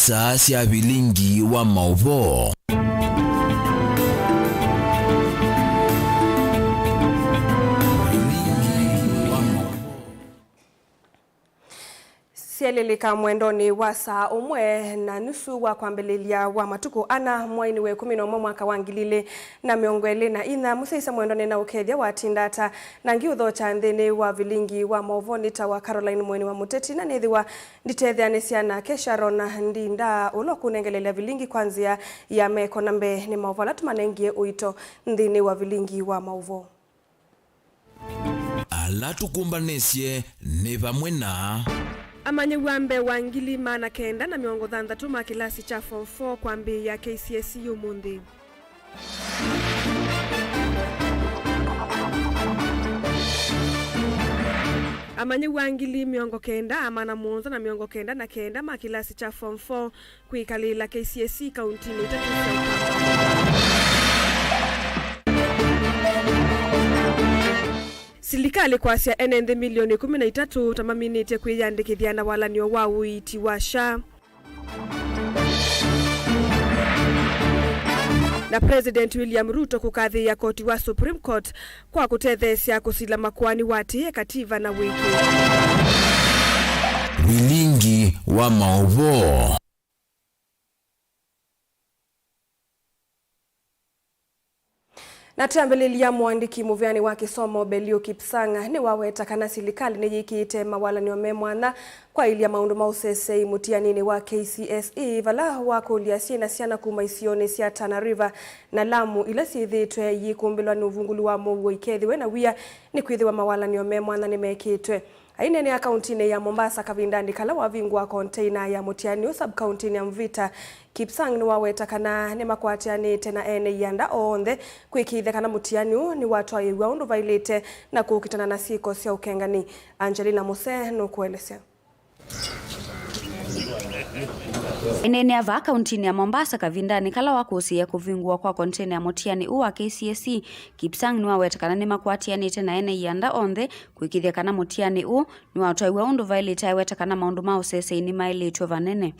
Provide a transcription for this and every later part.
isa cia Vilingi wa Mauvoo. Sieleleka mwendoni wa saa umwe na nusu wa kwambelelia wa matuku ana mwaini we 11 mwaka wa 2024 museisa mwendoni na ukethia wa tindata na ngiutho cha nthini wa Vilingi wa Mauvoo nita wa Caroline mweni wa Muteti na nithiwa nditethia ciana Kesharon ndinda ulo kunengelelea Vilingi kwanzia ya meko nambe ni Mauvoo latumanengie uito nthini wa Vilingi wa Mauvoo. Ala tukumbanisye ni vamwe na Amanye wambe wa 2009 ma kilasi cha form 4 kwambi ya KCSE umundi. Amanye wa 2019 ma kilasi cha form 4 kuikalila KCSE kaunti ni Silikali kwasia NND milioni 13 tamaminite kwiyandikithia na walanio wa uiti wa SHA. Na President William Ruto kukathi ya koti wa Supreme Court kwa kutethesia kusila makwani wati kativa na wiki. Vilingi wa Mauvoo. Na tambelelia mwandiki muvyani wa kisomo Belio Kipsanga ni waweta kana silikali ni yikite mawala ni omemwana kwa ili ya maundu mausese mutianini wa KCSE vala wako uliasina siana kuma isione siya Tana River na Lamu ila sithitwe yikumbilwa ni uvungulu wa Mauvoo ikethiwe na wia ni kwithiwa mawala ni omemwana ni mekitwe. Aine ni akaunti ya Mombasa kavindandi kala wavingwa container ya mutiani sub-county ya Mvita. Kipsang ni waweta kana ni makwatiani tena ene yanda ondhe kwikithe kana mutiani ni watu wa iwaundu vailite na kukitana na siko sia ukengani. Angelina Mose nukuelesea. Enene ya vaka untini ya Mombasa kavindani kala wakusi ya kuvingua kwa kontene ya motiani uwa KCSE. Kipsang ni wawetakana ni makwatiani tena ene yanda ondhe kuikithia kana motiani u ni watoiwa undu vailita ya wetakana maundu mausese ini maili vanene.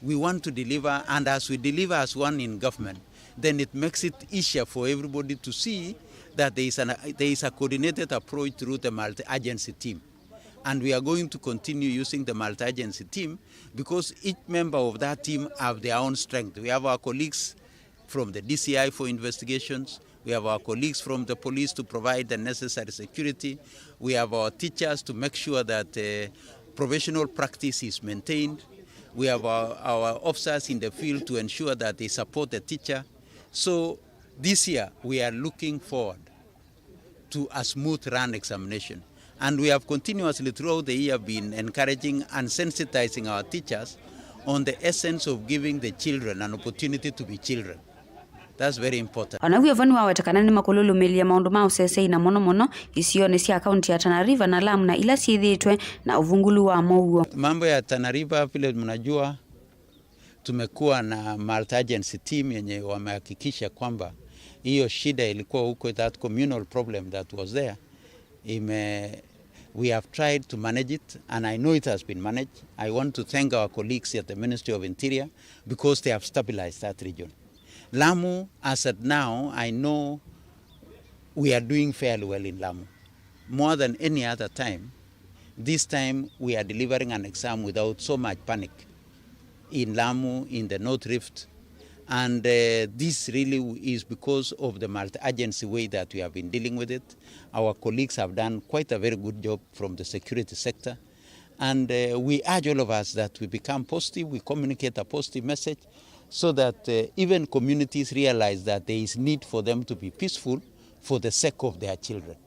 We want to deliver, and as we deliver as one in government, then it makes it easier for everybody to see that there is a coordinated approach through the multi-agency team. And we are going to continue using the multi-agency team because each member of that team have their own strength. We have our colleagues from the DCI for investigations. We have our colleagues from the police to provide the necessary security. We have our teachers to make sure that professional practice is maintained. We have our officers in the field to ensure that they support the teacher. So this year we are looking forward to a smooth run examination. And we have continuously throughout the year been encouraging and sensitizing our teachers on the essence of giving the children an opportunity to be children. That's very important. Anawi avanu wawetakana ni makululu meli ya maundu mausese ina mono isione si akaunti ya Tana River na Lamu na ila sithitwe na uvungulu wa Mauvoo. Mambo ya Tana River vile mnajua tumekuwa na multi-agency team yenye wamehakikisha kwamba hiyo shida ilikuwa huko, that communal problem that was there. We have tried to manage it, and I know it has been managed. I want to thank our colleagues at the Ministry of Interior because they have stabilized that region. Lamu, as at now, I know we are doing fairly well in Lamu. More than any other time, this time we are delivering an exam without so much panic in Lamu, in the North Rift. And this really is because of the multi-agency way that we have been dealing with it. Our colleagues have done quite a very good job from the security sector. And we urge all of us that we become positive, we communicate a positive message so that even communities realize that there is need for them to be peaceful for the sake of their children.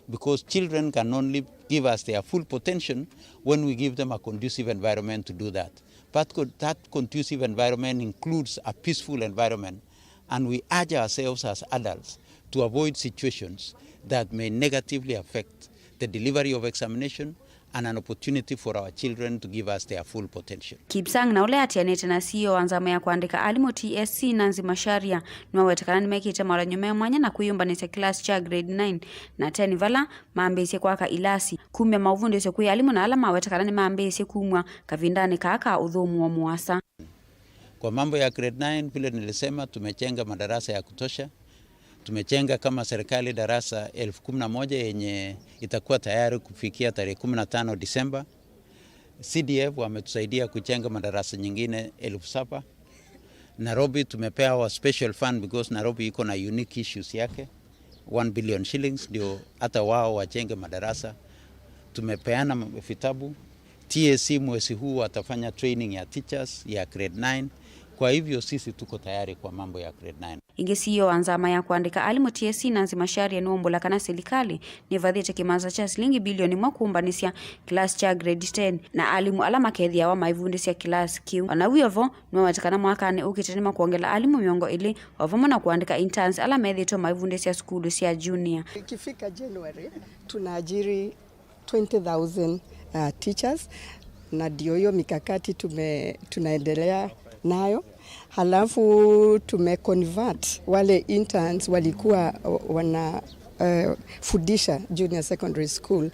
Because children can only give us their full potential when we give them a conducive environment to do that. But that conducive environment includes a peaceful environment, and we urge ourselves as adults to avoid situations that may negatively affect the delivery of examination and an opportunity for our children to give us their full potential. Kipsang na ule atianete na CEO anzama ya kuandika alimo TSC Nanzi Masharia nwawetakana nimekita mara nyume mwanya na kuyumbanisa class cha grade 9 na 10 vala maambese kwaka ilasi kumya mauvunde sekuya alimo na alama wetakana ni maambese kumwa kavindani kaka udhumu wa muasa. Kwa mambo ya grade 9 vile nilisema, tumejenga madarasa ya kutosha. Tumejenga kama serikali darasa 11,000 yenye itakuwa tayari kufikia tarehe 15 Disemba. CDF wametusaidia kujenga madarasa nyingine 7,000. Nairobi tumepewa special fund because Nairobi iko na unique issues yake. 1 billion shillings ndio hata wao wajenge madarasa. Tumepeana vitabu. TSC mwezi huu watafanya training ya teachers ya grade 9. Kwa hivyo sisi tuko tayari kwa mambo ya grade 9. Ingesiyo anzama ya kuandika alimu TSC na nzimashari ya nuombo la kana serikali ni vadhite kimaza cha shilingi bilioni mwakumbanisya class cha grade 10 na alimu alama kedhia wa maivundisya class Q. Wanawiyovo nuwawatikana mwakani ukitenima kuongela alimu miongo ili wavamona kuandika interns alama edhito maivundisya skulu siya junior. Ikifika January tunaajiri 20,000 teachers na ndio hiyo mikakati tunaendelea nayo. Halafu tumeconvert wale interns walikuwa wana fundisha junior secondary school,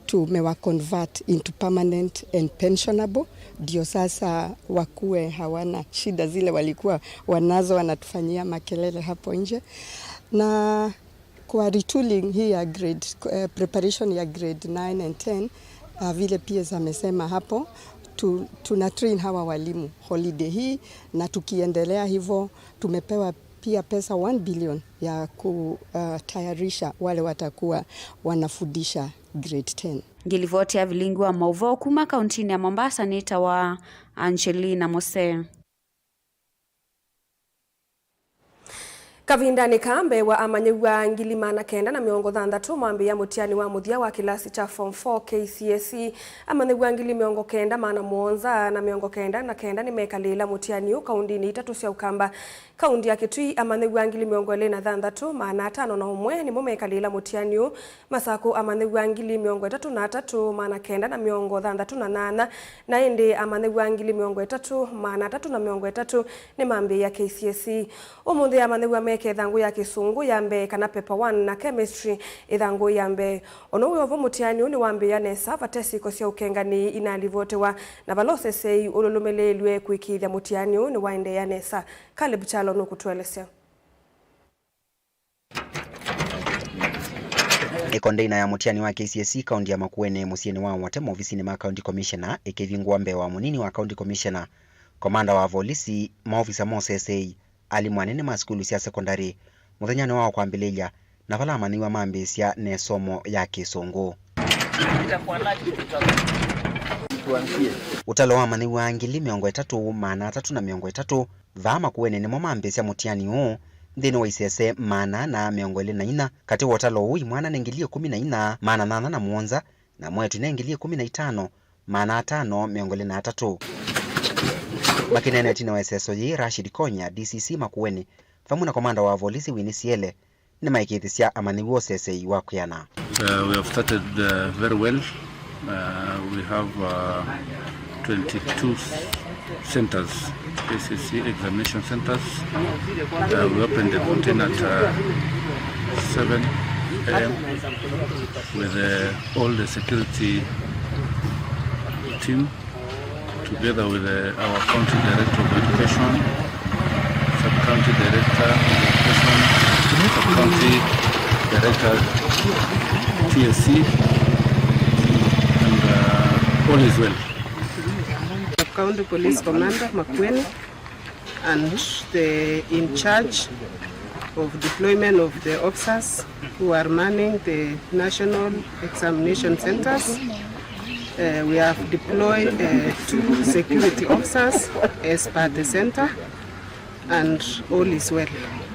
tumewa convert into permanent and pensionable, ndio sasa wakuwe hawana shida zile walikuwa wanazo wanatufanyia makelele hapo nje. Na kwa retooling hii ya grade preparation ya grade 9 and 10, vile pia amesema hapo tuna train hawa walimu holiday hii, na tukiendelea hivyo tumepewa pia pesa 1 billion ya kutayarisha wale watakuwa wanafundisha grade 10. Ngilivoti ya Vilingi wa Mauvoo kuma kauntini ya Mombasa nita wa Angelina Mose. Kavindani kambe wa amanyewa ngilimana kenda na miongo thandatu mambe ya mutiani wa muthia wa kilasi cha form 4 KCSE amanyewa ngili miongo kenda mana muonza na miongo kenda na kenda ni mekalila mutiani u kaundini itatu cia ukamba kaundi ya Kitui amanyewa ngili miongo ele na thandatu mana 5 na umwe ni mumekalila mutiani u Masako amanyewa ngili miongo 3 mana kenda na miongo thandatu na 8 na indi amanyewa ngili miongo 3 mana 3 na miongo 3 ni mambe ya KCSE umuthi amanyewa kethangu ya kisungu yambe kana paper 1 na chemistry ithangu yambe ono wiyo mutiani uni wambe ya nesa vatesiko cia ukengani inalivotewa na valosesei ululumelelwe kuikithia mutiani uni waende ya nesa. Caleb Chalo no kutuelesea. Kondeina ya mutiani wa KCSE kaunti ya Makueni musieni wa watemo ofisini ma county commissioner ikivingwa mbe wa munini wa county commissioner komanda wa polisi maofisa mosesei alimu anene maskulu cia sekondari muthenyani wao kwambililia na vala amaniwa mambisya nesomo ya kisungu. Utalo wa amaniwa ngili miongo 3 mana 3 na miongo 3 vama kuwene nemo mambisya mutiani huu nthini wa isese mana na miongo 24 kati wa utalo huu imwana nengilie 14 mana 8 na muonza na mwetu nengilie 15 mana 5 miongo 23. Makinene tina wa SSOJ Rashid Konya DCC Makueni famu na komanda wa polisi Winisiele ni maikithisia amaniwo sesei wa kuyana. We have started very well. We have 22 centers, SSC examination centers. We opened the container at 7 a.m. with all the security team, together with our county director of education, sub-county director of education, sub-county director TSC, and all is well. Sub-county police commander Makueni and the in charge of deployment of the officers who are manning the national examination centers. We have deployed 2 security officers as per the center, and all is well.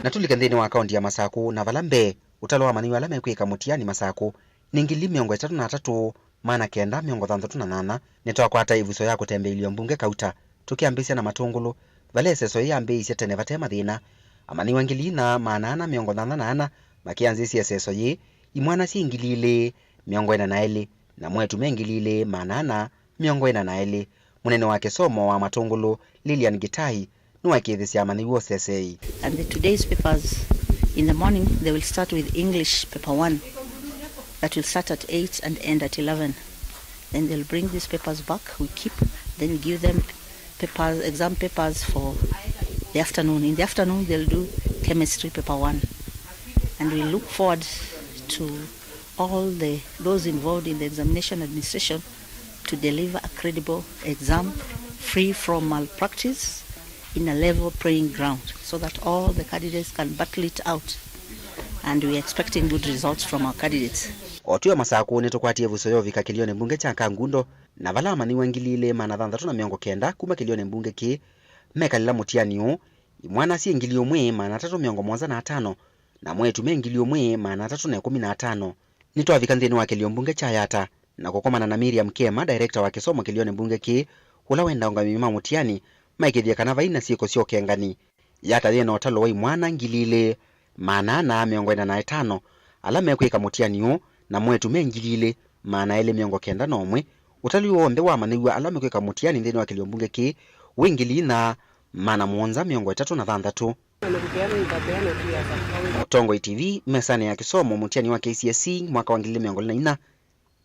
Natulika ndini wa akaunti ya Masaku na valambe utalo wa maniwa alame kuika mutiani Masaku ningili miongo 33 mana kenda miongo 38 nitoa kwa hata ivuso ya kutembe ilio mbunge kauta tukiambisia na matungulu vale seso ya ambisia tene vatema dhina amaniwa ngili na maana miongo 88 makianzisi seso ye imwana si ingilile miongo 4 na mwetu mengilile manana miongo 4 munene wake somo wa matungulu Lilian Gitai nuwakithisia amaniwo sesei. And the today's papers in the morning they will start with English paper 1 that will start at 8 and end at 11. Then they'll bring these papers back, we keep, then we give them papers, exam papers for the afternoon. In the afternoon, they'll do chemistry paper 1. And we look forward to all those involved in the examination administration to deliver a credible exam free from malpractice in a level playing ground so that all the candidates can battle it out. And we're expecting good results from our candidates. Otiwa masaku netukwatie vusoyo vika kilione mbunge cha Kangundo na vala maniwa ngilile mana thanthatu na miongo kenda kuma kilione mbunge ki mekalila mutianiu imwana si ngilio mwe mana 375 na mwetu ngilio mwe mana 315 nitwa vika nthini wa kilio mbunge cha Yata na kukomana na Miriam Kema director wa kisomo kilione mbunge ki ula wenda ungamima mutiani maikithia kana vaina sieko sio kengani Yata thina otalo wa imwana ngilile mana na miongo na 5 ala mekwika mutianiu na mwetu ngilile mana ele miongo kenda na omwe utali wonde wa maniwa ala mekwika mutiani nthini wa kilio mbunge ki wingili na mana muonza miongo 36 Tongo TV mesane ya kisomo mutiani wa KCSE mwaka wa 2024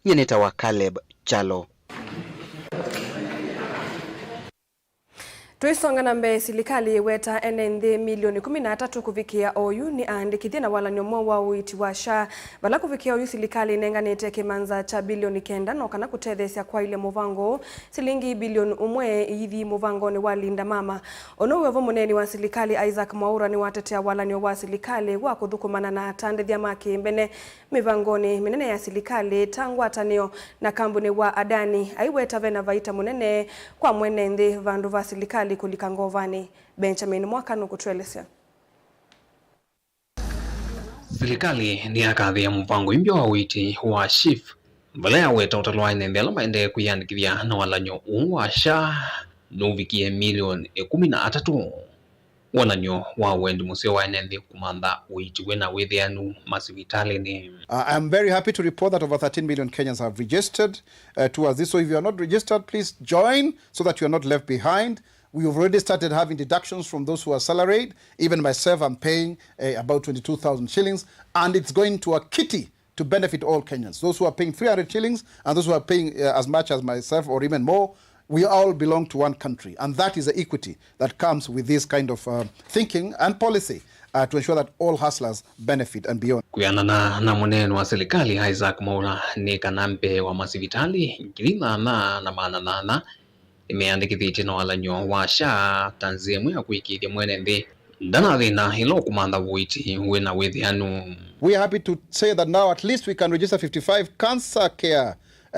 nyeneta wa Caleb Chalo. Tuisonga na mbe silikali weta NND milioni 13 kuvikia oyu ni andikithia na wala nyomo wa uiti wa SHA bala kuvikia oyu silikali nenganete kimanza cha bilioni 9 no kana kutethesia kwa ile muvango silingi bilioni 1 ithi muvango ni walinda mama ono wevo muneni wa silikali Isaac Mwaura ni watetea wala nyo wa silikali wa kuthukumana na atandithia make mbene mivangoni minene ya silikali tangu atanio na kambuni wa Adani aiweta vena vaita munene kwa mwene nthi vandu va silikali kulikangovani. Benjamin Mwakano kutuelezea. Silikali ni akathi ya mpango imbyo wa witi wa SHIF mbele ya weta utalwa inembela maende kuyandikithia na walanyo wa SHA nuvikie milioni 13 walanyo wa wendi museo wa inende kumanda witi wena withianu masivitali ni. I'm very happy to report that over 13 million Kenyans have registered towards this. So if you are not registered, please join so that you are not left behind. We've already started having deductions from those who are salaried. Even myself, I'm paying about 22,000 shillings. And it's going to a kitty to benefit all Kenyans. Those who are paying 300 shillings and those who are paying as much as myself or even more, we all belong to one country. And that is the equity that comes with this kind of thinking and policy to ensure that all hustlers benefit and beyond. Kuyanana na munene wa serikali Isaac Mwaura ni kanampe wa masivitali ngilina na maana imeandikithitye na walanyo wa SHA tanzemu ya kuikithia mwene nthi ndana thina hilo kumanda witi wina withianu. We are happy to say that now at least we can register 55 cancer care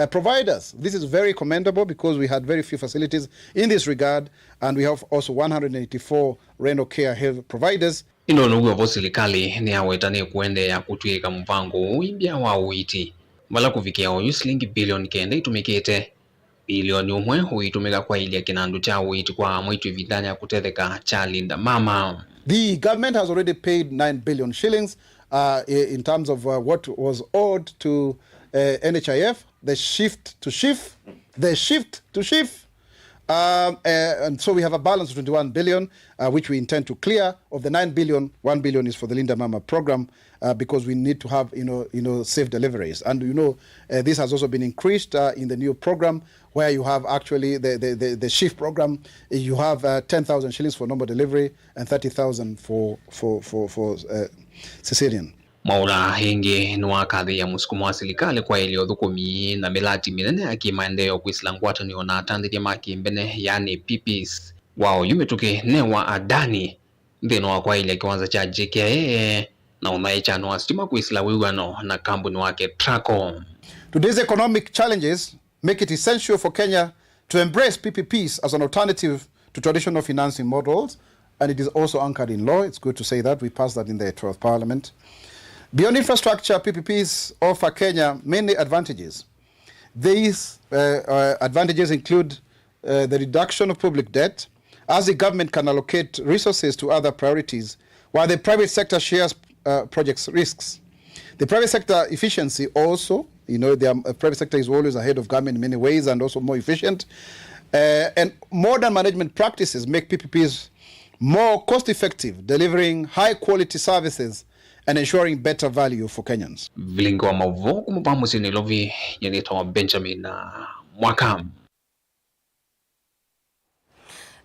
providers. This is very commendable because we had very few facilities in this regard, and we have also 184 renal care health providers. Ino nugu wa serikali ni awetane kuende ya kutwika mpango uimbia wa witi bala kufikia oyu shilingi bilioni 9 itumikite bilioni 1 huitumika kwa ili ya kinandu cha witi kwa mwitu vidani ya kutetheka cha linda mama. The government has already paid 9 billion shillings in terms of what was owed to NHIF, the shift to shift. And so we have a balance of 21 billion, which we intend to clear. Of the 9 billion, 1 billion is for the Linda Mama program because we need to have, safe deliveries. And, this has also been increased in the new program where you have actually the shift program. You have 10,000 shillings for normal delivery and 30,000 for cesarean. Mwaura hingi nuwa kathi ya musukumo wa serikali kwa ilio thukumi na milati minene ya kimaendeleo kuisilangwata ni ona atandithia maki mbene yani PPs wao yumetuke ne wa Adani nthino wa kwa ile kiwanza cha JKA na unaicha no astima kuisila wiwano na kambuni wake Traco. Today's economic challenges make it essential for Kenya to embrace PPPs as an alternative to traditional financing models, and it is also anchored in law. It's good to say that. We passed that in the 12th Parliament. Beyond infrastructure, PPPs offer Kenya many advantages. These advantages include the reduction of public debt, as the government can allocate resources to other priorities, while the private sector shares projects risks. The private sector efficiency also, the private sector is always ahead of government in many ways and also more efficient. And modern management practices make PPPs more cost-effective, delivering high-quality services and ensuring better value for Kenyans. Vilingi wa Mauvoo kumupamusi nilovi yenita wa Benjamin Mwakam.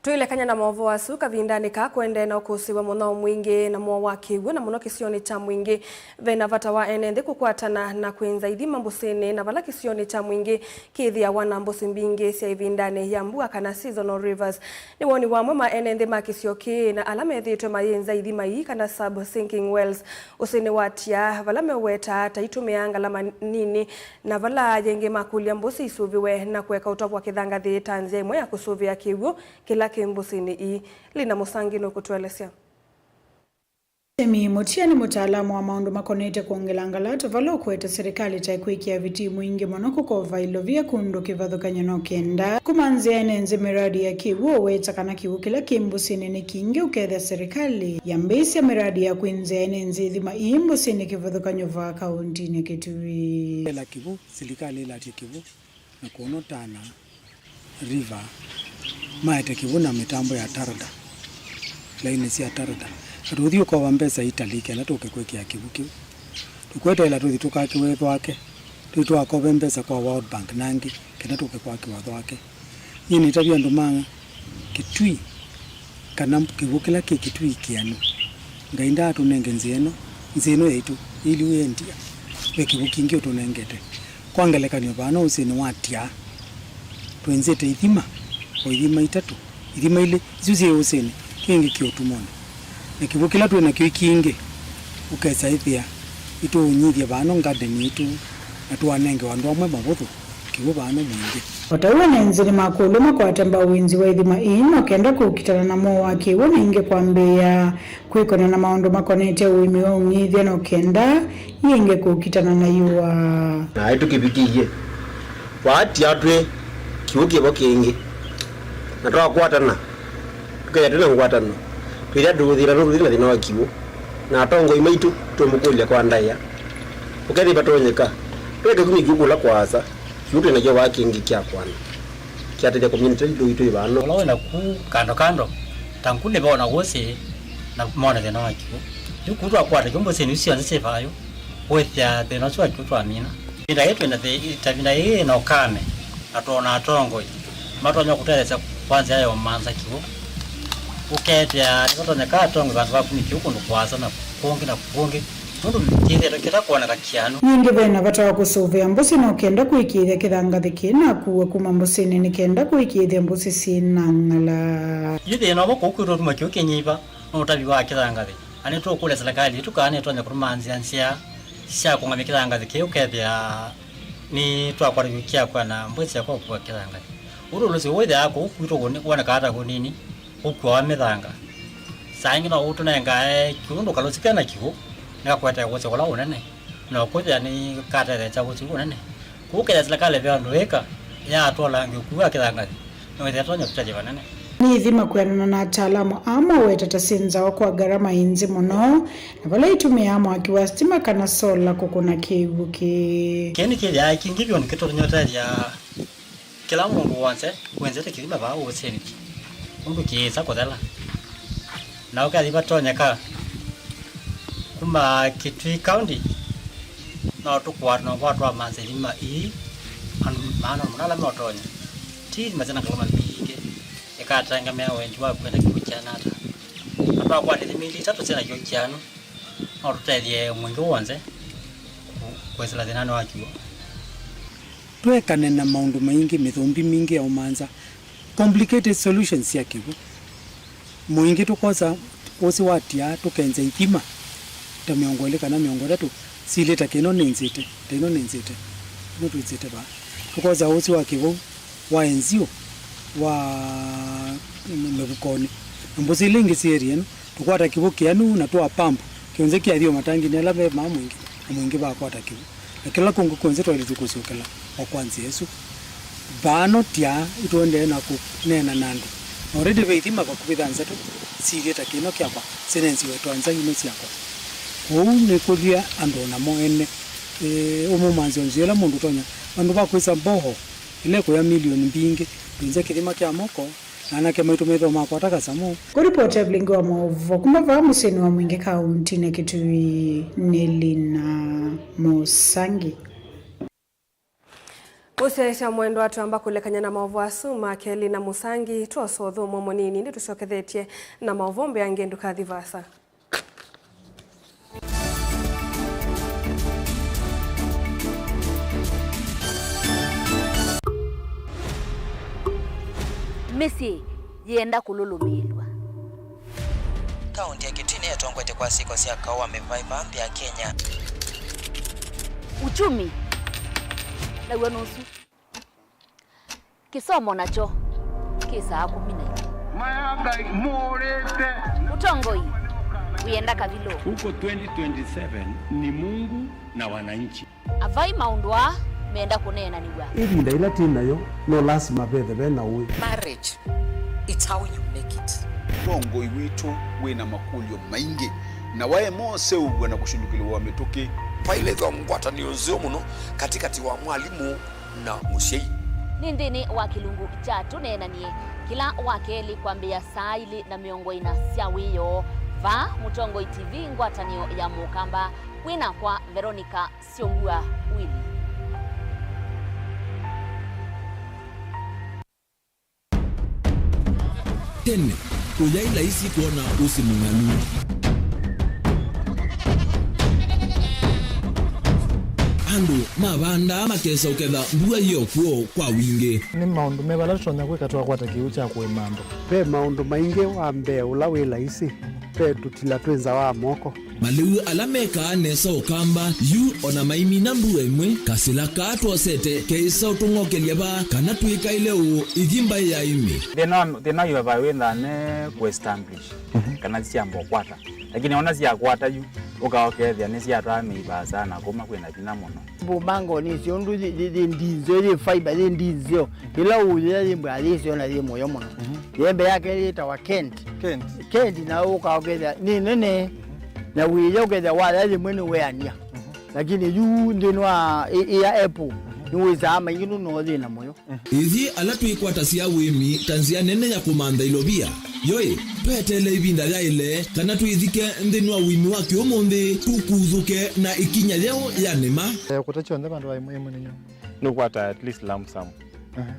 Tuilekanya na Mauvoo asu kavindani ka kwende na ukusiwa muno mwingi na mwa wakiwu na muno kisioni cha mwingi vena vata wa enende kukwatana na kwinza ithima mbusini na vala kisioni cha mwingi kithia wana mbusi mbingi sia ivindani ya mbua kana seasonal rivers ni woni wamwe ma enende ma kisioki na alame thitwe mayinza ithima hii kana sub sinking wells usini watia vala meweta taitumianga la manini na vala yenge makulia mbusi isuviwe na kuweka utopwa kithanga thi tanze mwe ya kusuvia kiwu kila kimbusini hii lina musangino kutuelezea. Mutiani mutaalamu wa maundu makonete kuongelanga tovalo kweta serikali taikwikia viti mwingi monoko kova ilovia kundu kivathukanya no kenda kumanzia enenze miradi ya kiwu weta kana kiwu kila kimbusini ni kingi uketha serikali ya mbesi ya miradi ya kuinzia enenze ithima imbusini kivathukanyo va kaunti ni Kitui la kiwu serikali la kiwu na kuonotana river maete kiwu na mitambo ya tarada laini si ya tarada ruthio kwa wambesa italike na tuke kwekia kiwu kiwu tukweta ila ruthi tukakiwe wake tuitwa kwa wambesa kwa World Bank nangi kena tuke kwa kiwatho wake yini tabia ndumanga Kitui kana kiwu kila Kitui kianu ngainda tunenge nzeno yetu ili uendia we kiwu kingi utunengete kwangelekanyo bana usini watia twenzete ithima o ithima itatu ithima ile zuzie usini kingi kiotumona na kivu kila tu na kikinge ukesa ithia itu unyithia bano ngadeni itu na tuanenge wandu amwe mabuthu kivu bano mwingi watawe nenzini makulu makwatamba winzi wa ithima ino kenda kukitana na mo wake wona inge kwambia kwikona na maundu makonete uimi wa unyithia no kenda inge kukitana na yuwa na itu kibikiye watia atwe kivu kibo kingi na twa kwatana tukaya tena ngwatana twira nduthira ruthira thina wa kiwu na atongo imaitu tumukulia kwa ndaya ukeri batonyeka tweke kumi kugula kwasa kiutu na jowa kingi kya kwana kyatete community ndo itu ibano wala na ku kando tankule bona wose na mona thina wa kiwu yukutu akwata jombo seni sianze sefayo wethya thina swa kitu amina nda yetu na tabina yeye na ukame atona atongo matonya kuteleza kwanza yayo manza kiwu uketya tikotonya katongo vandu vakumiki ukundu kwasa na kuongi mundu mtithero kita kuona kakiano nyingi vena vatawa kusuvia mbusi no kenda kuikithia kithangathi kina kuwa kuma mbusini ni kenda kuikithia mbusi sinangala yithi no boko kwiro tuma kyo kenyiva no utabi wa kithangathi ani to kule serikali tukane tonya kurumanzia nsia cia kungamia kithangathi ke ukethya ni twakwarukia kwa na mbusi yakwa kwa kithangathi uru lusi wetha yako kwiro gone kuona kata gonini ukwa mithanga saingi no utunenga kiundu kalosikana kiwo ngakweta wose wala unene no kuja ni kata cha wose unene kukela serikali vya ndweka ya atola ngikuwa kithanga no ithatonya kutaje banene ni thima kwenana na ataalamu ama wetata sinza kwa gharama inzi muno na vala itumia mwaki wa stima kana sola kukuna kiwu keni kile kingivyo ni kitu nyota ya kila mungu wanze wenzete kilima ba woseni mungu kiisa kodala na ukali batonyeka kuma Kitui County na tukwa na watu wa mazilima hii maana mnala motonya ti mazana kama mbige ekatanga mea wendi wa kwenda kuchana hata kwa ni mili tatu tena yokiano na tutelie mwingi wonze kwesela tena wakiwa twekane na maundu maingi mithumbi mingi ya umanza complicated solutions ya kiwu mwingi tukoza osi watia tukenza ithima ta miongo ile kana miongo tatu sileta kino nenzete mutu nzete ba tukoza osi wa kiwu wa enzio wa mebukoni mbuzi lingi sierie no tukwata kiwu kianu na twa pampu kionze kia dio matangi ne labe mwingi ba kwata kiwu kila kungu konze to ile tukusukela okwanzi Yesu bano tia itonde na ku nena nando already veithima kwa kubithanza tu sileta kino kyapa senensi wetu anza ino siako ne kulia ando na moene umumanzi onzela mundu tonya bandu bakwisa mboho ile kwa milioni mbingi binze kilima kya moko nana kema itumetho makwataka samu kuripoti Vilingi wa Mauvoo kumava museni wa mwingi kaunti na Kitui Nelina Musangi. Musesha mwendo watu amba kulekanya na Mauvoo asuma Keli na Musangi tuosotho mwomo nini ndi tucokethetie na Mauvoo mbe angendu kathivasa. Misi yenda kululumirwa. Kaunti ya Kitini yatongwete kwa siku cia kawa mevaiva ya Kenya. Uchumi na nusu kisomo nacho kisa 10 mayanga morete utongoi uyenda kavilo huko 2027 ni Mungu na wananchi avai maundwa meenda kunena niwa ili ndaila tinayo no lazima bethe na uwe marriage it's how you make it bongo iwitu wina makulio maingi na wae mose ugwe na kushindukiliwa metoke paile tho ngwatanio nzio muno katikati wa mwalimu na mushei nindini wa kilungu chatu nenanie kila wakeli kwambia saili na miongo ina cia wiyo va Mutongo TV ngwatanio ya mukamba wina kwa Veronica Siongua Willy. Tene uyaila isi kuona usimunganu andu mabanda makesa uketha mbua hiyo kuo kwa wingi ni maundu mebala tutonya kwikatwa kwata kiu cha kwimando pe maundu maingi wa mbe ula wila isi pe tutila twenza wa moko maliu alameka nesa ukamba yu ona maimi na mbua imwe kasila katwa sete keisa utungokelia ba kana tuika ileo ithimba ya imi thina yu wawitha ne ku-establish kana ciambo kwata lakini ona cia kwata yu ukaokethia ni cia twa sana kuma kwina thina muno bumango ni cio ndu ndinzo ri fiber ri ndinzo ila uya ri mbali cio na ri moyo muno yembe yake ri tawa Kent na ukaokethia ni nene na wiyo ukethia wala ri mwene weania lakini yu ndinwa ya Apple niweza maingi no thina moyo ithi ala twikwata cia wimi tanzia nene ya kumanda ilobia yoi petele ibinda ya ile kana tuithike ndinwa wimi wa kiomonde tukuthuke na ikinya leo ya nema kutachonde bandu wa imwe ninyo no kwata at least lump sum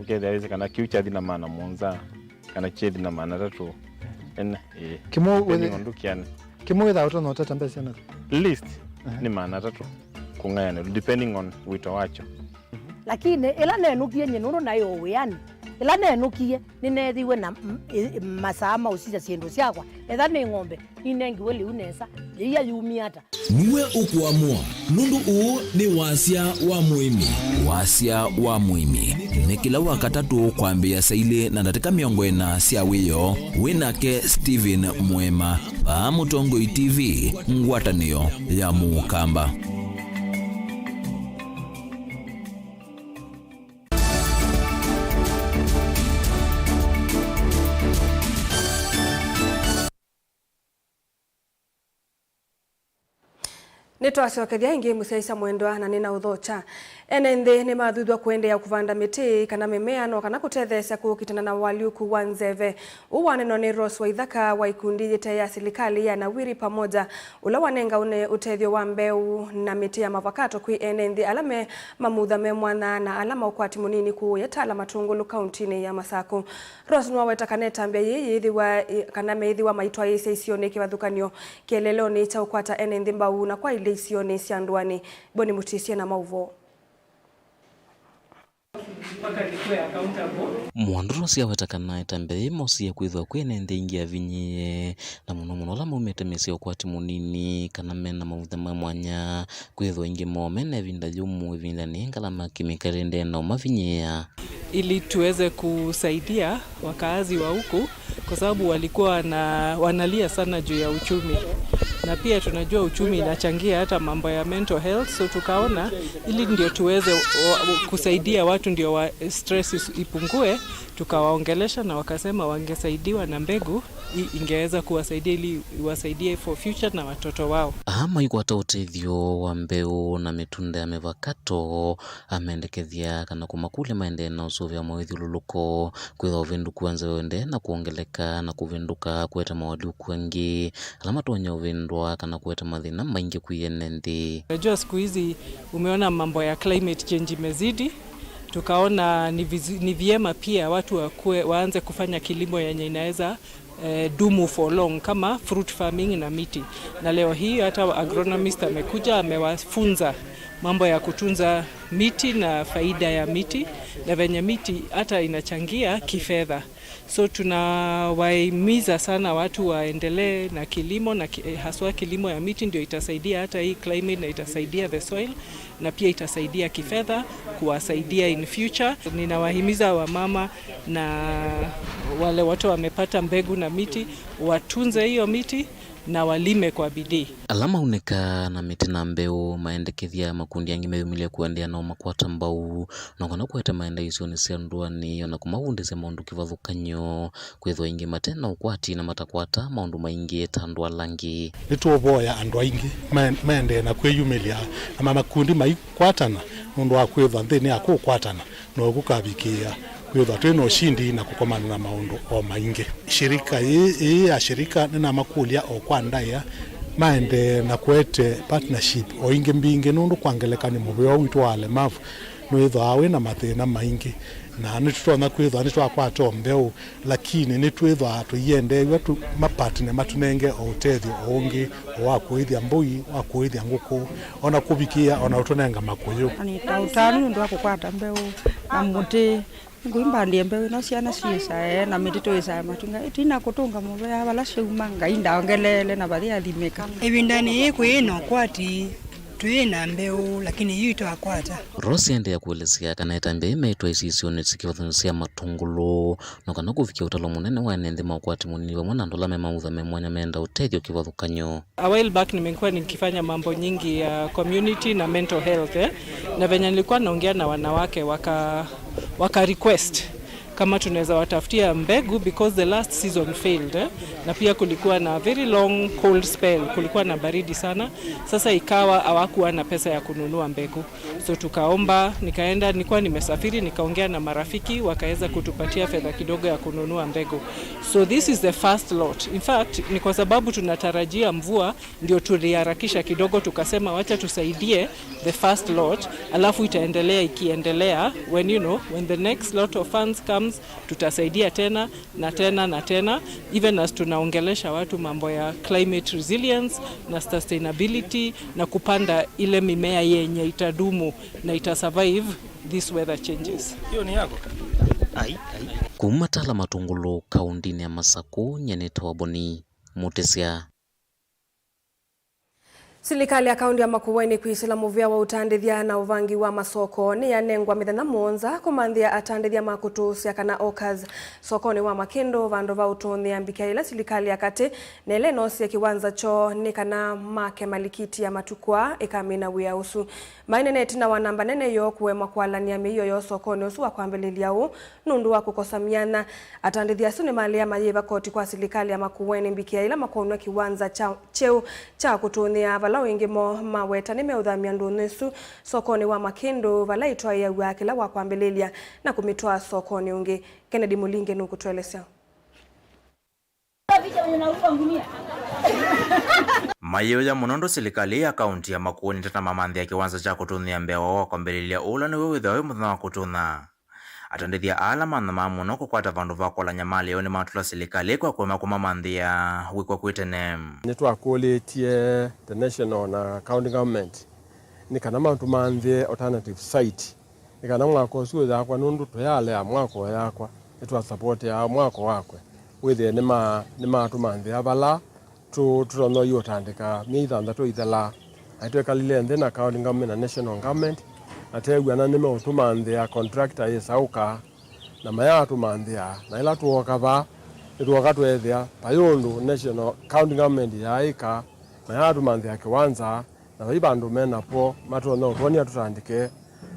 ukethia hizi kana kiucha thina maana monza kana chedi na maana tatu en kimo ndukiane kimo without no tata mbese na list ni maana tatu kungayana depending on wito wacho lakini ila nenukie nyenuru nayo wiani ila nenukie ninethiwe na masama usija ciendo ciakwa etha ni ng'ombe inengiwe liu nesa iya yumiata niwe ukuamua nundu uu ni wasia wa muimi ni kila wakatatu kwambia saile na ndatika miongo ina cia wiyo WINAKE Steven Mwema pa Mutongo TV ngwatanio ya mukamba. Nitwacokethia ingi museisa mwendwa na nina uthocha ene nthi ni mathuthwa kuendea kuvanda miti kana mimea no kana kutetheca kukitana na waliuku wa nzeve uwaneno ni Rose wa ithaka wa ikundi yite ya serikali ya Nawiri pamoja ula wanenga une utethio wa mbeu na miti ya mavakato kwi ene nthi alame mamutha memwana na alama ukwati munini ku yetala matungulu kauntini ya Masako. Rose nwa weta kanetambia yithiwa kana meithiwa maitwa ise isione kivathukanio kieleloni cha ukwata ene nthi mbau na kwa ile isione cia ndwani boni mutisia na Mauvoo mwanduro cia wetakana etambei mosia kwithwa kwene nthingi ya vinyi na muno la mumete mesia ukwati munini kana mena mavutha mwanya kwithwa ingi momene vinda jumu vinda ni ngalama kimikali ndena umavinyia ili tuweze kusaidia wakaazi wa huku kwa sababu walikuwa wanalia sana juu ya uchumi na pia tunajua uchumi inachangia hata mambo ya mental health, so tukaona ili ndio tuweze kusaidia watu ndio stress ipungue, tukawaongelesha na wakasema wangesaidiwa na mbegu ingeweza kuwasaidia ili wasaidie for future na watoto wao. Ama ikwata utethio wa mbeu na mitunda ya mevakato amendekethia kana kumakule maende na usuvya mwithululuko kwitha uvindu kuanza wende na kuongeleka na kuvinduka kweta mawali ukwengi alama tonya uvindwa kana kweta mathina maingi kuiene nthi. Unajua siku hizi umeona mambo ya climate change imezidi tukaona ni vyema pia watu waanze kufanya kilimo yenye inaweza dumu for long kama fruit farming na miti. Na leo hii hata agronomist amekuja amewafunza mambo ya kutunza miti na faida ya miti na venye miti hata inachangia kifedha. So tunawahimiza sana watu waendelee na kilimo na haswa kilimo ya miti, ndio itasaidia hata hii climate na itasaidia the soil na pia itasaidia kifedha kuwasaidia in future. Ninawahimiza wamama na wale watu wamepata mbegu na miti watunze hiyo miti na walime kwa bidii. Alama uneka na miti na mbeu maendekethia makundi yangi meyumilia kuendea na umakwata mbau na kana kueta maenda iso ni sendwani na kumawundese maundu kivathukanyo kwethwa ingi matena ukwati na matakwata maundu maingi tandwa langi nituboya andu aingi maende na kweyumilia ama makundi maikwatana mundu wa kwethwa nthini akukwatana no gukabikia kwethwa twina ushindi na kukomana na maundu o maingi. Shirika hii ya shirika nina makulia o kwandaya maende na kwete partnership o ingi mbingi nundu kwangelekani muvio witu wa alemavu nwethwa awe na mathina maingi na nitutona kwethwa nitwakwata mbeu lakini nitwethwa tuyende wetu mapatne matunenge o utethio ongi wa kuithia mbui wa kuithia nguku ona kubikia ona utunenga makuyu ani tautanu ndo akukwata mbeu na muti nguimba ndiembe no ciana ciisa na mitito isa matunga itina kutunga mube abala ciuma ngainda ongelele na bathi athimika ibindani kwino kwati twina mbeu lakini yuto akwata Rosi ende ya kuelezea kana itambe imeitwa isisione sikivathusia matungulu na kana kufikia utalo munene wa nende makwati munini wa mwana ndola memautha memwanya menda utethio kivathukanyo. A while back nimekuwa nikifanya mambo nyingi ya community na mental health na venye nilikuwa naongea na wanawake waka request kama tunaweza watafutia mbegu because the last season failed na pia kulikuwa na very long cold spell, kulikuwa na baridi sana. Sasa ikawa hawakuwa na pesa ya kununua mbegu, so tukaomba, nilikuwa nimesafiri nikaongea na marafiki wakaweza kutupatia fedha kidogo ya kununua mbegu. So this is the first lot. In fact ni kwa sababu tunatarajia mvua ndio tuliharakisha kidogo, tukasema wacha tusaidie the first lot alafu itaendelea ikiendelea when the next lot of funds comes tutasaidia tena na tena na tena, even as tunaongelesha watu mambo ya climate resilience na sustainability na kupanda ile mimea yenye itadumu na itasurvive these weather changes. Hiyo ni yako. Kumatala matungulu kaundini ya Masaku nyeneta waboni mutesia. Serikali ya kaunti ya Makueni kwisila muvia wa utandithia na uvangi wa masoko ni yanengwa mithenya monza kumanthia atandithia makutusia kana okas sokoni wa Makindo vandu va utonia mbikia ila serikali ya kati nele nosia kiwanza cho ni kana make malikiti ya matukwa ikamina wia usu maineneti na wanamba nene yo kuwema kualania miyo yo sokoni usu wa kuambelilia u nundu wa kukosamiana atandithia suni mali ya mayiva koti kwa serikali ya Makueni mbikia ila makonwa kiwanza cheu cha kutonia vala wengi mo maweta ni meuthamia ndunesu sokoni wa Makindo vala itwa ya wakila wa kuambelilia na kumitoa sokoni ungi. Kennedy Mulinge nukutuelezea. Mayo ya munondo serikali ya kaunti ya Makueni tata mamanthi ya kiwanza cha kutunia mbeo wa kuambelilia ula ni wewithawe muthenya wa kutuna atandithia alama na mamuno kukwata vandu vakola nyamali yo ni matula serikali kwa kwema kumamanthia wikwa kwitene nitwakulitie the national na county government ni kana mantu manthie alternative site ni kana mwako ucio yakwa nundu tuyale ya mwako yakwa nitwa support ya mwako wakwe withie ni matu manthia bala turono yo tandika mitha tu ithala aitwekalile nthi na county government na national government ategwa na nime utumanthia contractor isauka na maya tumanthia na ila tuokava tuoka twethia payundu national county government yaika maya tumanthia kiwanza na vibandu menapo matona utonia tutandike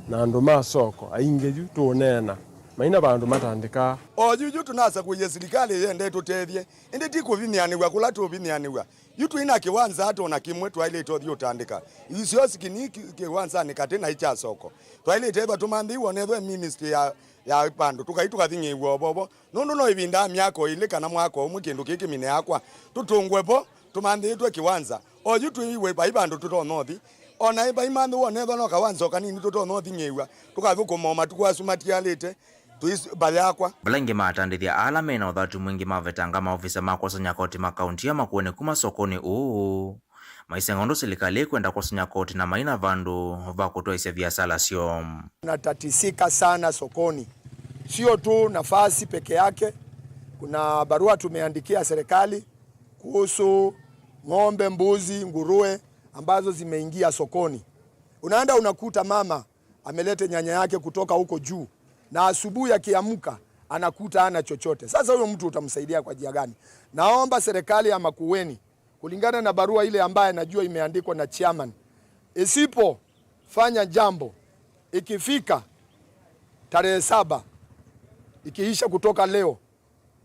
na andu masoko aingeju tunena maina bandu matandika ojuju tunasa kuye serikali yende tutethie indi tikuvinianiwa kula tuvinianiwa yutu ina kiwanza hata ona kimwe twaile itothio tandika isio sikini kiwanza ni katena icha soko twaile teba tumanthi wonethwe ministry ya pandu tukaituka thingi bobo no ibinda myako ile kana mwako umwe kindu kiki mine yakwa tutungwepo tumanthi twe kiwanza ojutu iwe baibandu tutonothi ona iba imande wone thono kawanzo kanini toto no thinyewa tukathuko moma tukwasumatialite tuisbalyakwa Vilingi matandithia ala mena uthatu mwingi mavetanga maofisa makwasanya koti makaunti ya Makueni kuma sokoni uu maisengondo serikali kwenda kwasanya koti na maina vandu va kutoisya biashara sio. Natatisika sana sokoni, sio tu nafasi peke yake. Kuna barua tumeandikia serikali kuhusu ng'ombe, mbuzi, nguruwe ambazo zimeingia sokoni. Unaenda unakuta mama amelete nyanya yake kutoka huko juu na asubuhi akiamka anakuta hana chochote. Sasa huyo mtu utamsaidia kwa njia gani? Naomba serikali ya Makueni kulingana na barua ile ambaye najua imeandikwa na chairman, isipofanya jambo ikifika tarehe 7 ikiisha kutoka leo,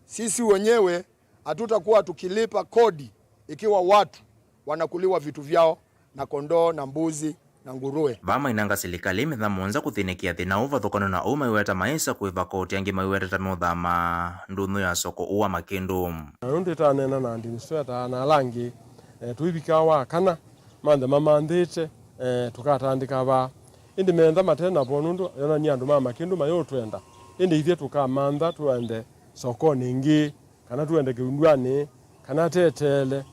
sisi wenyewe hatutakuwa tukilipa kodi ikiwa watu wanakuliwa vitu vyao na kondoo na mbuzi na nguruwe. Vama inanga serikali mithamonza kuthinikia thina uva thokano na uma iweta maisa kuiva koti angi maiweta tamuthama ndunu ya soko uwa makindu. Nundi tanena na administrator na langi tuibika wa kana mande mamandite tukatandika ba indi menda matena bonundu yona nyandu mama kindu mayo twenda indi ithie tukamanda tuende sokoni ingi kana tuende kiundwani kana tetele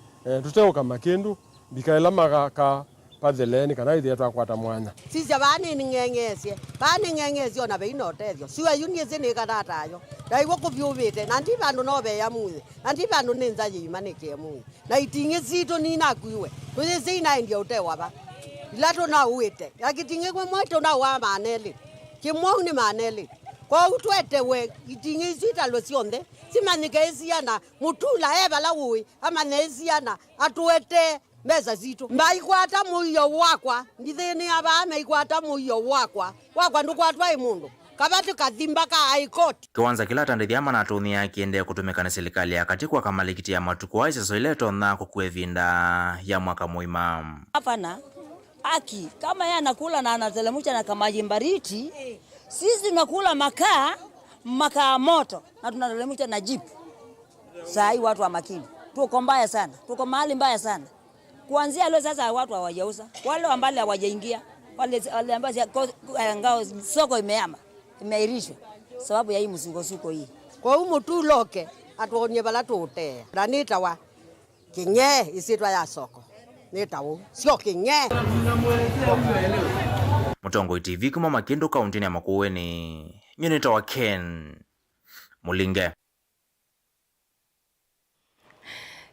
tuteuka makindu bikaela magaka patheleni kana ithie twakwata mwanya sisi abani ningengesie ona beinotethio siwe yuniese ni kanatayo ndaiwo kuvyuvite na ndi bandu no beya muthe na ndi bandu ninza yimanike mu na itinge zito ni nakuiwe kuze ina ndio utewa ba ilato na uite yakitinge kwa mweto na wa maneli kimwa ni maneli kwa utwete we itinge zita lo sionde simanikeziana mutula eba la uwi ama neziana atuete meza zito mbaikwata muyo wakwa ndithini abame ikwata muyo wakwa ndukwatwa imundu kabati kathimba ka aikoti kiwanza kila tandithia manatuni akiende kutumika na serikali ya katikwa kamalikiti ya matuku aisa soileto na kukwevinda ya mwaka muima. Hapana aki kama yeye anakula na anatelemusha na kamaji mbariti, sisi tunakula makaa moto na tunatelemusha na jipu. Sai watu wa makini tuko mbaya sana, tuko mahali mbaya sana. Kuanzia leo sasa watu hawajauza, wale ambao hawajaingia, wale ambao soko imeairishwa sababu ya hii msukosuko hii. Kwa humu tu loke atuonye bala tuotea ranita wa kinye isitwa ya soko nitawo sio kinye. Mutongo TV kuma Makindu kaunti ya Makueni nyoneta wa Ken Mulinge.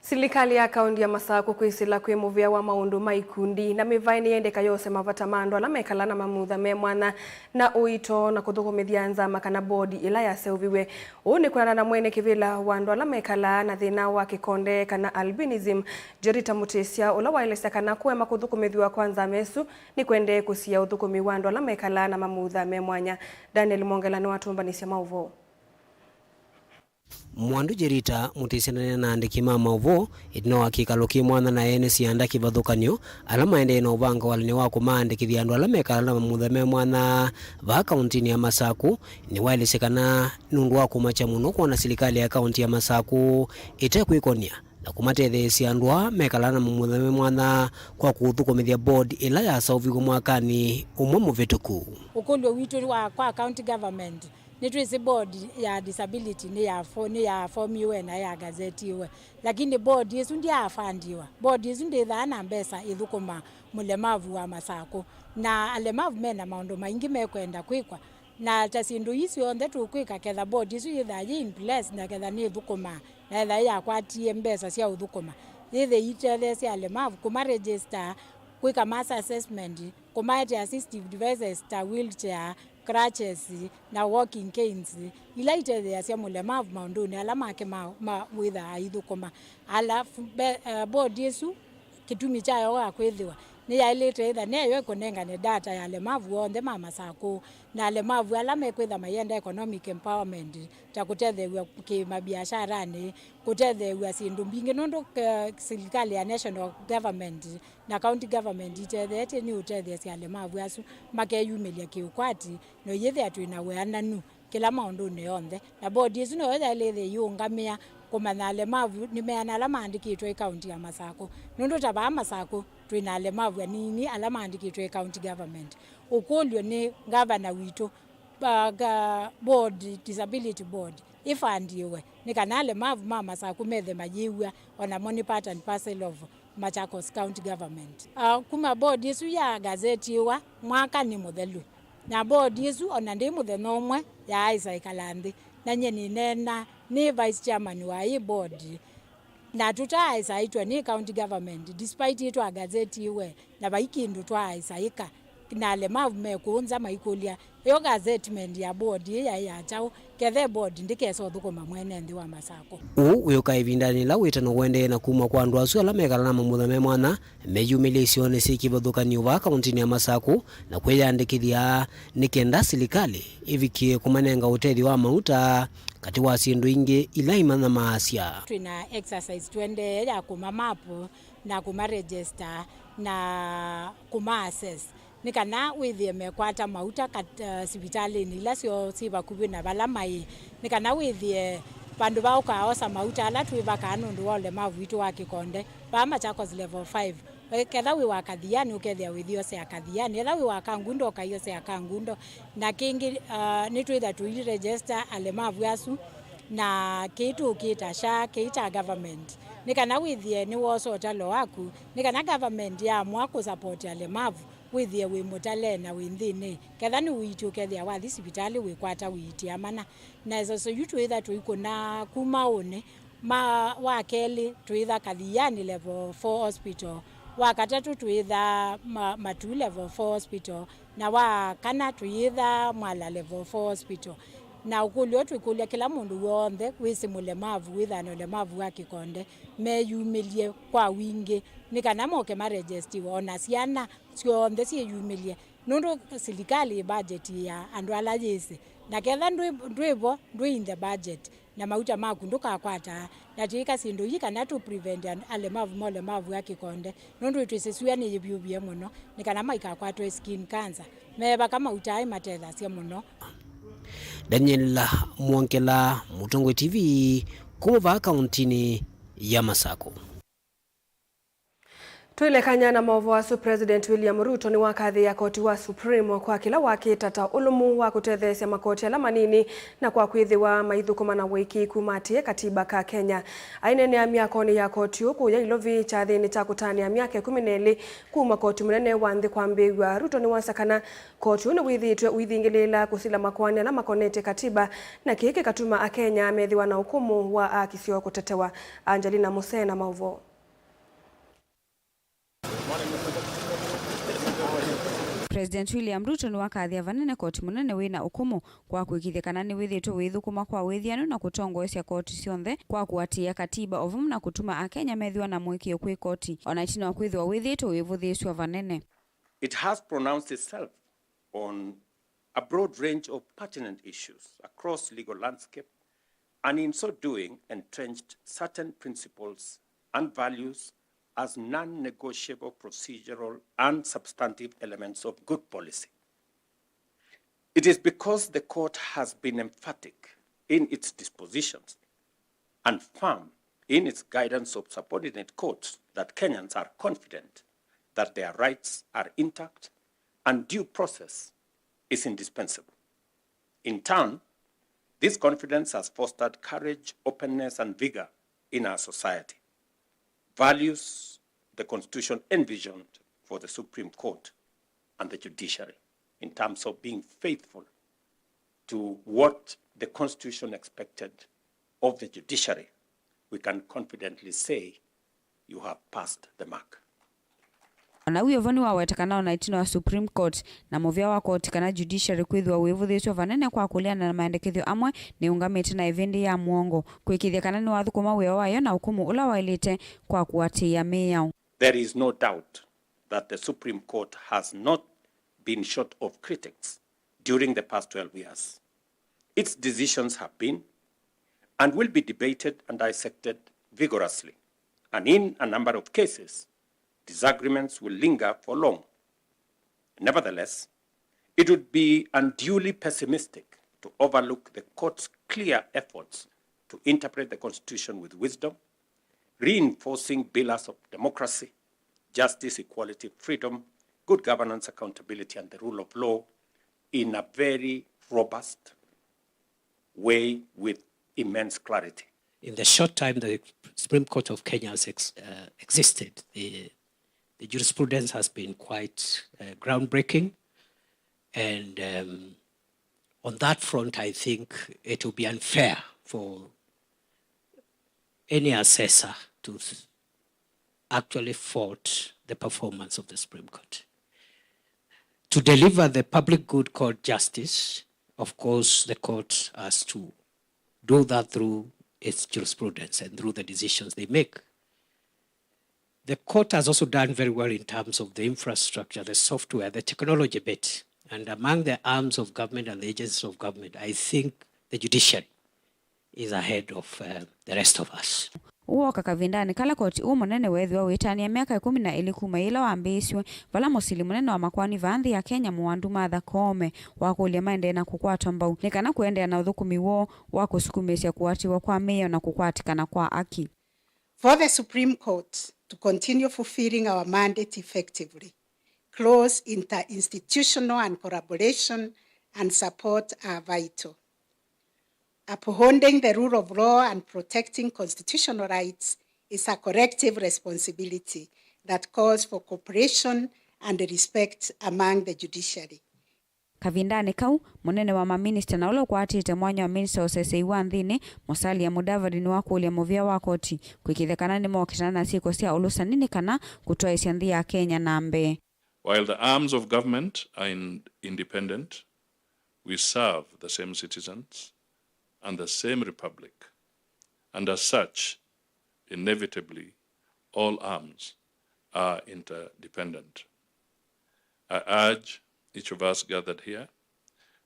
Serikali ya kaunti ya Masako kwisila kwimuvia wa maundu maikundi na mivaini yendeka yose mavata mando ala mekalana mamutha memwana na uito na kuthugumithia nzama kana bodi ila yaseuviwe uni kuna na mwene kivila wandu ala mekala na thina wa kikonde kana albinism Jorita Mutesia ula wailesa kana kuema kuthukumithiwa kwanza mesu ni kwende kusia uthukumi wandu ala mekala na mamutha memwanya. Daniel Mongela ni watumbanisya Mauvoo. Mwandu Jorita Mutesia na andiki Mauvoo itno akikaluki mwana na ene sianda kivathukanio ala maende na ubanga walini wako maandikithia andu ala mekala na mamutha memwana va kauntini ya Masaku ni wailesekana nundu wa kumacha muno kuona serikali ya kaunti ya Masaku itekwikonia na kumatethesia andu mekala na mamutha memwana kwa kuthukumithia board ila yasauviwa mwakani umwe muvituku. Ukondo witu wa kwa county government nitwisi board ya disability ni ya formiwe na ya gazeti we, lakini board yesu ndi afandiwa board yesu ndi thana mbesa ithukuma mulemavu wa Masako na alemavu mena maundu maingi mekwenda kwikwa na tasindu isi onde tukwika ketha board yesu ithaji in place na ketha ni ithukuma na itha ya kwatie mbesa cia uthukuma ithe itelese alemavu kuma register kwika mass assessment kumaite assistive devices ta wheelchair crutches na walking canes ila itethea cia mulemavu maunduni ala make witha ithukuma ala board yesu kitumi chayo wa kwithiwa ni yailite itha neyo ikunengane data ya alemavu onthe ma Masako na alemavu ala mekwitha mayenda economic empowerment ta kutethewa kimabiasharani kutethewa sindu mbingi nundu serikali ya national government na county government itethete ni utethia cia alemavu asu makeyumilia kiukwati no yethe atwina weananu kila maundu ne onthe na board yesu no yailite yungamia kumanya alemavu nimeana alama andikitwe county ya Masako nundu taba Masako twina alemavu nini alama andikitwe county government ukolyo ni governor wito board disability board ifandiwe nikana alemavu mama Masako methe majiwa ona money part and parcel of Machakos county government kuma board yesu ya gazeti wa mwaka ni muthelu na board yesu ona ndi mutheno umwe ya Isaac Kalandi na nyeni nena ni vice chairman wa hii board na tutaisa itwa ni county government despite itwa gazeti iwe na baikindu twaisa na alemavu mekunza maikulia yo gazetment ya board ya chao kethe board ndikeso thukuma mwene ndi wa Masako uyoka ivindani la witano wende na kuma kwa andu asu ala mekala na muthame mwana meyumilisio ni sikivuthukanio va kauntini ya Masako na kwiyandikithia nikenda serikali ivikie kumanenga utethi wa mauta kati wa sindu ingi ila imana maasya twina exercise twende ya kuma mapu na kuma register na kuma access nikana withie mekwata mauta kat sibitali ni lasio siba kubina balamai nikana withie pandu ba ukaosa mauta ala twiba kanundu wole mavitu wa Kikonde ba Machakos level 5 ketha wi wakathiani ukethia withio se akathiani etha wi wakangundo kayo se akangundo na kingi ni twitha tu register alemavu asu na kitu kitasha kita government nikana withie ni woso talo waku nikana government ya mwako support alemavu withie wi mutale na windhini ketha ni witu kethia wa hospitali wi kwata witi amana na so yutu either tuikuna kumaone ma wakeli tuitha kathiani level 4 hospital wakatatu tuitha matu level 4 hospital na wakana tuitha mwala level 4 hospital na ukulio tuikulia kila mundu wonthe wisi mulemavu withano lemavu wa Kikonde meyumilie kwa wingi nikana moke marejesti ona siana sionthe siyumilie nundu serikali budget ya andu ala yesi na ketha ndwivo in the budget na mauta makunduka kwata na tika sindu yika na to prevent alemavu wa Kikonde nundu twisisuya ni yibyubye muno nikana maika kwatwe skin cancer meba kama utai matetha sia muno. Daniel Mwankela, Mutongwe TV, kuva kauntini ya Masako. Tuilekanya na Mauvoo asu President William Ruto ni wakathi ya koti wa Supreme kwa kila wakitata ulumu wa kutethesia makoti ala manini na kwa kwithiwa maithukuma na wiki kumatie katiba ka Kenya. Ainene ya miakoni ya koti uku ya ilovi cha thini cha kutania miaka 12 kuma koti munene wa nthi kwambiwa Ruto ni wasakana koti ni withitwe withingilila kusila makwani ala makonete katiba na kiki katuma a Kenya methiwa na hukumu wa akisio kutetewa. Angelina Musena, Mauvoo. President William Ruto ni wakathia vanene koti munene wina ukumu kwa kwikithia kana ni withitwe withukuma kwa withiano na kutongoesya koti sionthe kwa kuatia katiba ovumu na kutuma a Kenya methiwa na mwikio kwi koti ona itino wa kwithwa withitwe wivuthiswa vanene. It has pronounced itself on a broad range of pertinent issues across legal landscape and in so doing entrenched certain principles and values as non-negotiable procedural and substantive elements of good policy. It is because the court has been emphatic in its dispositions and firm in its guidance of subordinate courts that Kenyans are confident that their rights are intact and due process is indispensable. In turn, this confidence has fostered courage, openness, and vigor in our society. Values the Constitution envisioned for the Supreme Court and the Judiciary in terms of being faithful to what the Constitution expected of the Judiciary, we can confidently say you have passed the mark. Na uyo vani wa wetakana na itino wa Supreme Court na movia wa court kana Judiciary kwithwa wivuthiswa vanene kwa kuliana na maendekethio amwe ni ungamite na eventi ya muongo kwikithia kana ni wathukuma weo wayo na hukumu ula wailite kwa kuatia miyao. There is no doubt that the Supreme Court has not been short of critics during the past 12 years. Its decisions have been and will be debated and dissected vigorously, and in a number of cases, disagreements will linger for long. Nevertheless, it would be unduly pessimistic to overlook the court's clear efforts to interpret the Constitution with wisdom, reinforcing pillars of democracy, justice, equality, freedom, good governance, accountability, and the rule of law in a very robust way with immense clarity. In the short time the Supreme Court of Kenya has existed, the jurisprudence has been quite groundbreaking. And on that front, I think it will be unfair for any assessor to actually fault the performance of the Supreme Court. To deliver the public good called justice, of course, the court has to do that through its jurisprudence and through the decisions they make. The court has also done very well in terms of the infrastructure, the software, the technology bit. And among the arms of government and the agencies of government, I think the judiciary is ahead of the rest of us. Uoka kavindani kala koti munene wethiwa witania miaka 12 kuma ila wambiswe vala musili munene wa makwani vanthi ya Kenya Muwandu Martha Koome wa kulia maende na kukwatwa mbau nikana kuendea na uthukumi wo wa kusukumisya kuatiwa kwa meyo na kukwatikana kwa aki. For the Supreme Court to continue fulfilling our mandate effectively, close interinstitutional and collaboration and support are vital. Upholding the rule of law and protecting constitutional rights is a collective responsibility that calls for cooperation and respect among the judiciary. Kavindani kau munene wa maminista na ulo kwatite mwanya wa minista osesei wa nthini Musalia Mudavadi ni wakulia muvia wa koti kwikithekana ni mokitana na siko sia ulusanini kana kutoa isia nthi ya Kenya nambe. While the arms of government are independent, we serve the same citizens and the same republic, and as such, inevitably, all arms are interdependent. I urge each of us gathered here,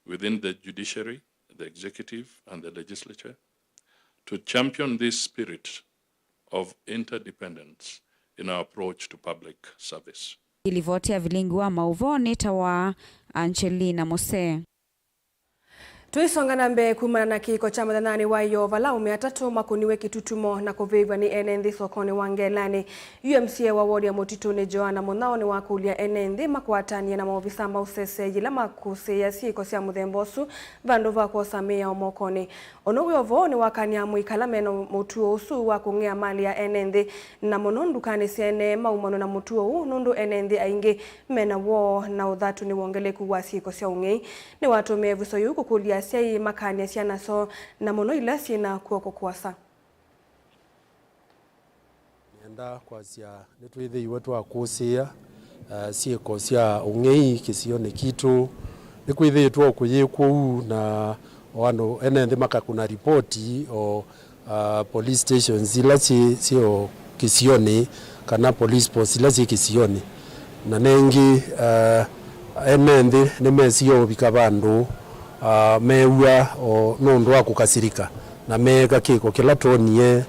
within the judiciary, the executive, and the legislature, to champion this spirit of interdependence in our approach to public service. Ilivotia Vilingi wa Mauvoo nitawa Angelina Mose. Tuisonga na mbe kumana na kiko cha mathanani wa iyo vala umeatatu makuniwe kitutumo na kuvivwa ni enenthi sokoni wangelani. UMCA wa wodi ya Mutituni Joana Munao ni wakulia enenthi makwatania na maofisa mausese jila makusia siko sia muthembosu vandu vako samia omokoni. Onowe ovo ni wakania muikala meno mutuo usu wa kungea mali ya enenthi na monondu kanisiene maumano na mutuo nundu enenthi aingi mena wo na uthatu ni wongeleku wa siko sia ungei. Ni watu mevuso yuku kulia siai makania siana so na mono ila sina kuoko kuwasa. Nienda kwa sia netuithe iwetu wa kusia sieko sia ungei kisione kitu nikuithe yetu okuyeku na wano enende maka kuna ripoti o police stations ila sio kisione kana police post ila si kisione na nengi enende nemesio bikabandu meua o nundu wa kukasirika na mega kiko kila tonie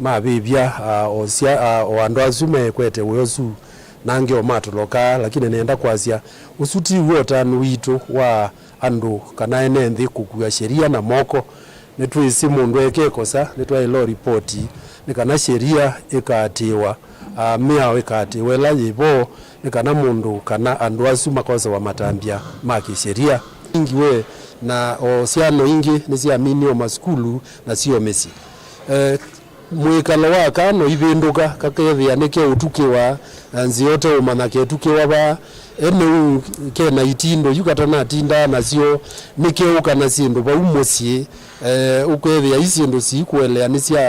mabibia o sia o andu azume kwete weosu nange o matuloka lakini nenda kwasia usuti wota nuito wa andu kana enenthi kukua sheria na moko netwisi mundu ekekosa netwa ilo ripoti nikana sheria ikatiwa miao ikatiwa la yibo nikana mundu kana andu asu makosa wa matambia maki sheria ingiwe na osiano ingi nisiamini o maskulu na sio mesi mwikalo wa kano ibinduka kakethia nike utukiwa nziote umanake utukiwa ba ene kena itindo yukatana tinda nasio nike ukana sindu ba umosie ukwethia isindu sikuelea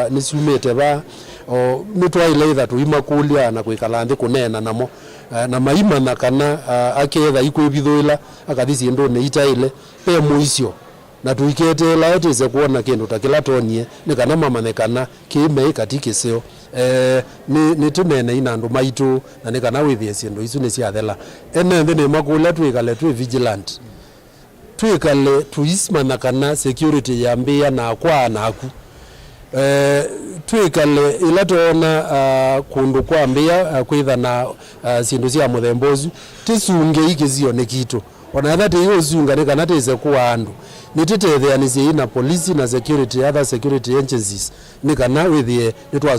nisumete ba o nitwaile itha tuimakulia na kwikala nthi kunena namo na maima na kana aketha ikwibithuila akathisi ndo ne itaile pe muisio na tuikete la yote kuona kindu takila tonie ni kana mamanekana kime katikiseo ni tunene ina ndu maitu na ni kana withie sindu isu ni ciathela ene nthini makula tuikale tu vigilant tuikale tuismana kana security ya mbia na kwa naku tuikale ila tuona kundu kwa mbia kwitha na sindu cia muthembozu tisunge ikizio ne kitu ona thati hiyo zunga kana teze kuwa andu nititetheanisie ina police na security other security agencies ni kana withie nitwa